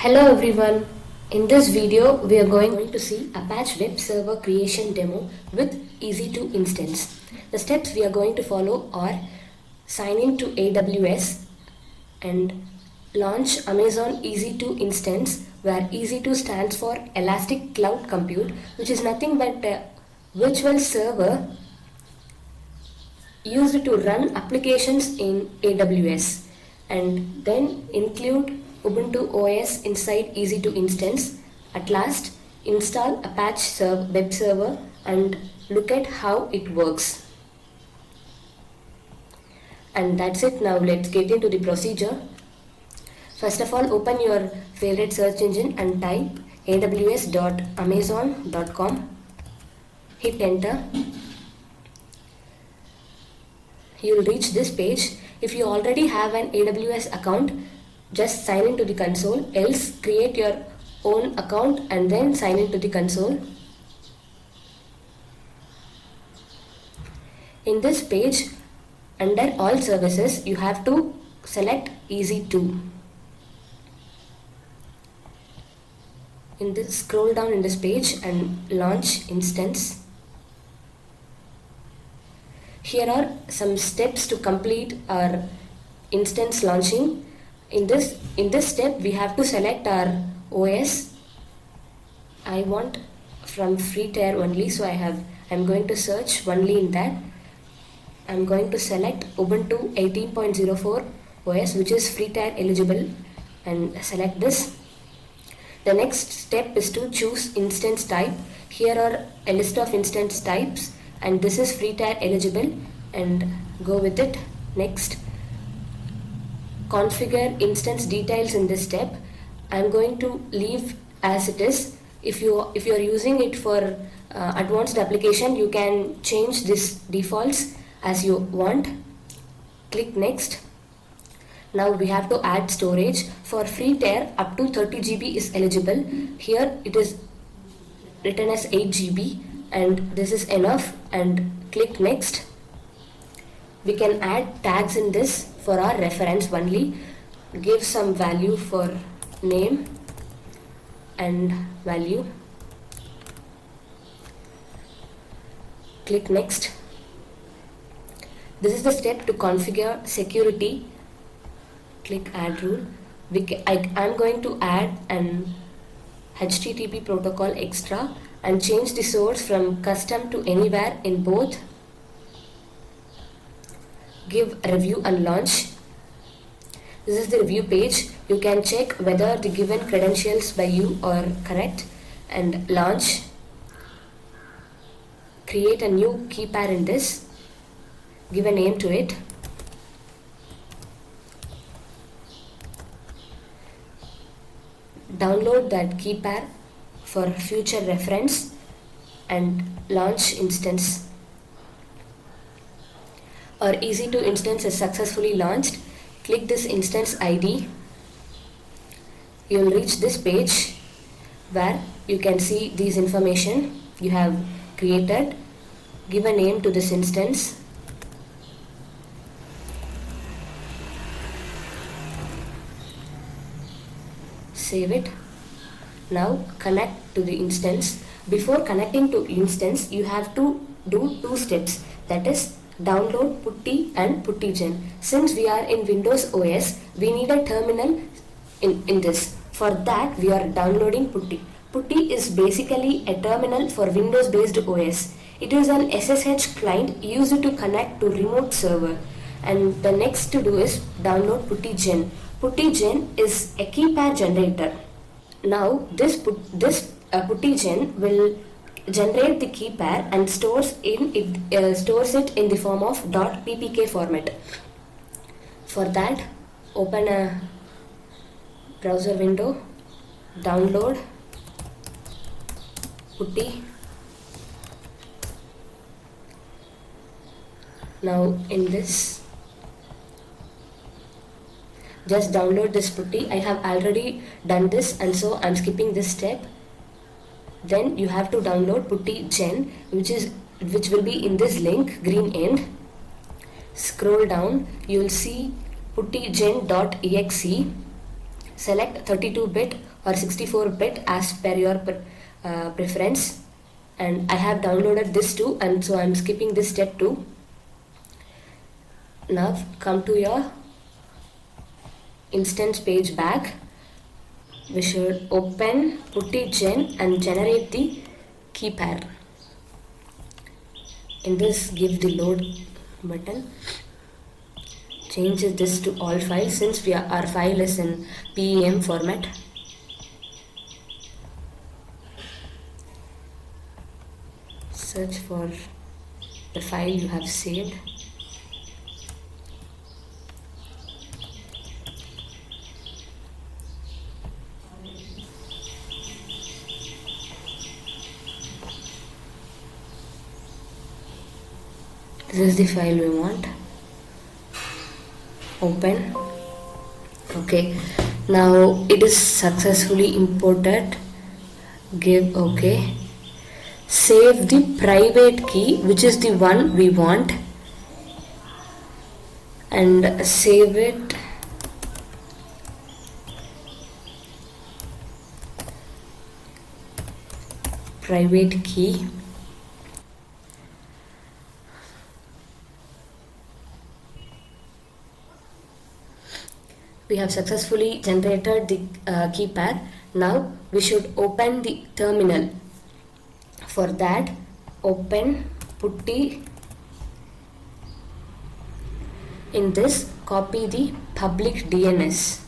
Hello everyone. In this video we are going to see Apache Web Server creation demo with EC2 instance. The steps we are going to follow are sign in to AWS and launch Amazon EC2 instance, where EC2 stands for Elastic Cloud Compute, which is nothing but a virtual server used to run applications in AWS, and then include Ubuntu OS inside EC2 instance. At last, install Apache Web Server and look at how it works. And that's it. Now let's get into the procedure. First of all, open your favorite search engine and type aws.amazon.com. Hit enter. You'll reach this page. If you already have an AWS account, just sign into the console, else create your own account and then sign into the console. In this page, under all services, you have to select EC2. Scroll down in this page and launch instance. Here are some steps to complete our instance launching. In this step, we have to select our OS. I want from free tier only, so I'm going to search only in that. I'm going to select Ubuntu 18.04 OS, which is free tier eligible, and select this. The next step is to choose instance type. Here are a list of instance types, and this is free tier eligible, and go with it. Next, configure instance details. In this step, I'm going to leave as it is. If you are using it for advanced application, you can change this defaults as you want. Click next. Now we have to add storage. For free tier, up to 30 GB is eligible. Here it is written as 8 GB, and this is enough, and click next. We can add tags in this for our reference only. Give some value for name and value. Click next. This is the step to configure security. Click add rule. I'm going to add an HTTP protocol extra and change the source from custom to anywhere in both. Give review and launch. This is the review page. You can check whether the given credentials by you are correct, and launch. Create a new key pair in this. Give a name to it. Download that key pair for future reference and launch instance. Our EC2 instance is successfully launched. Click this instance ID. You will reach this page where you can see these information you have created. Give a name to this instance. Save it. Now connect to the instance. Before connecting to instance, you have to do two steps, that is download putty and puttygen. Since we are in Windows OS, we need a terminal in this. For that, we are downloading putty. Putty is basically a terminal for Windows based OS. It is an SSH client used to connect to remote server. And the next to do is download puttygen. Puttygen is a key pair generator. Now this puttygen will generate the key pair and stores it in the form of .ppk format. For that, open a browser window, download putty. Now in this, just download this putty. I have already done this, and so I'm skipping this step. Then you have to download puttygen, which will be in this link, green end. Scroll down, you will see puttygen.exe. select 32-bit or 64-bit as per your preference. And I have downloaded this too, and so I'm skipping this step too. Now come to your instance page back. We should open PuttyGen and generate the key pair. In this, give the load button. Change this to all files since our file is in PEM format. Search for the file you have saved. This is the file we want. Open. Okay, now it is successfully imported. Give OK. Save the private key, which is the one we want, and save it. Private key. We have successfully generated the key pair. Now we should open the terminal. For that, open Putty. In this, copy the public DNS,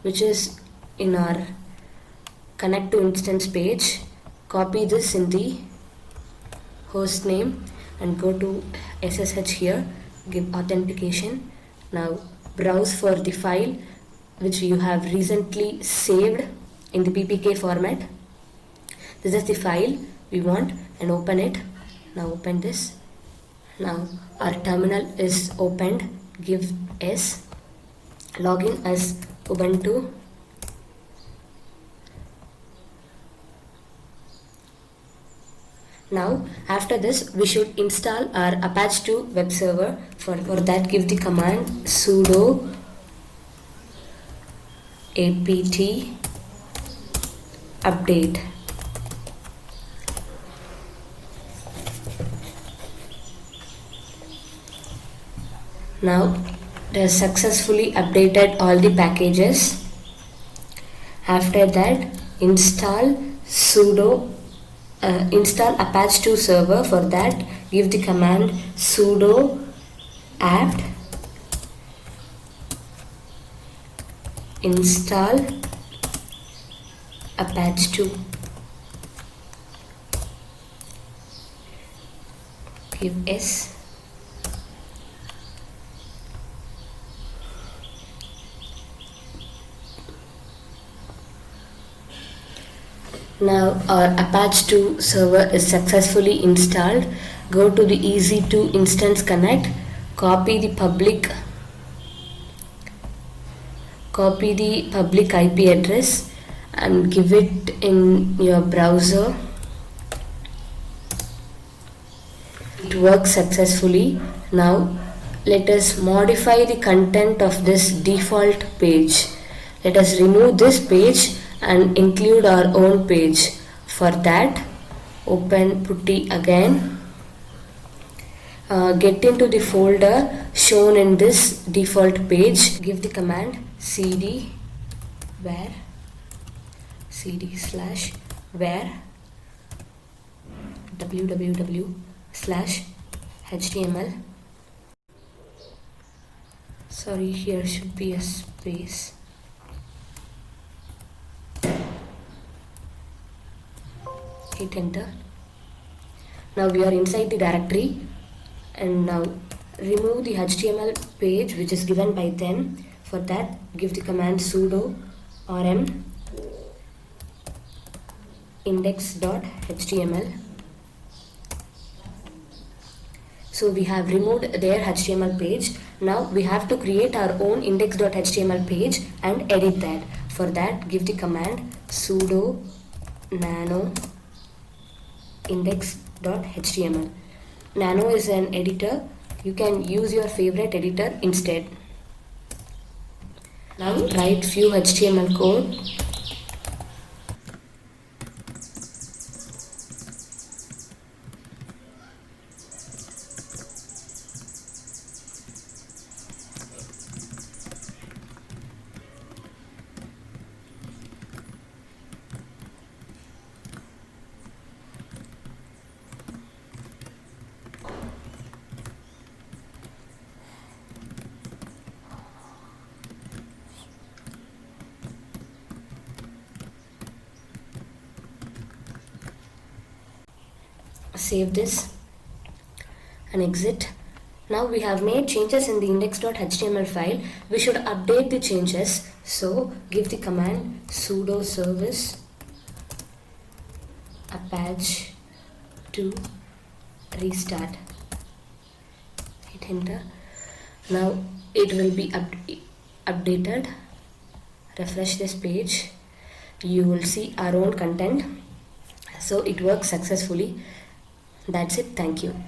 which is in our connect to instance page. Copy this in the host name and go to SSH here. Give authentication. Now browse for the file which you have recently saved in the PPK format. This is the file we want and open it. Now open this. Now our terminal is opened. Give S. Login as Ubuntu. Now after this we should install our Apache Web server. For that, give the command sudo apt update. Now it has successfully updated all the packages. After that, install Apache server. For that, give the command sudo apt install Apache. Give S. Now our Apache server is successfully installed. Go to the EC2 instance connect, copy the public IP address and give it in your browser. It works successfully. Now let us modify the content of this default page. Let us remove this page and include our own page. For that, open Putty again. Get into the folder shown in this default page. Give the command cd where www/html. Sorry, here should be a space. Hit enter. Now we are inside the directory, and now remove the HTML page which is given by them. For that, give the command sudo rm index.html. So we have removed their HTML page. Now we have to create our own index.html page and edit that. For that, give the command sudo nano index.html. Nano is an editor. You can use your favorite editor instead. Now write few HTML code. Save this and exit. Now we have made changes in the index.html file. We should update the changes. So give the command sudo service apache to restart. Hit enter. Now it will be updated. Refresh this page. You will see our own content. So it works successfully. That's it. Thank you.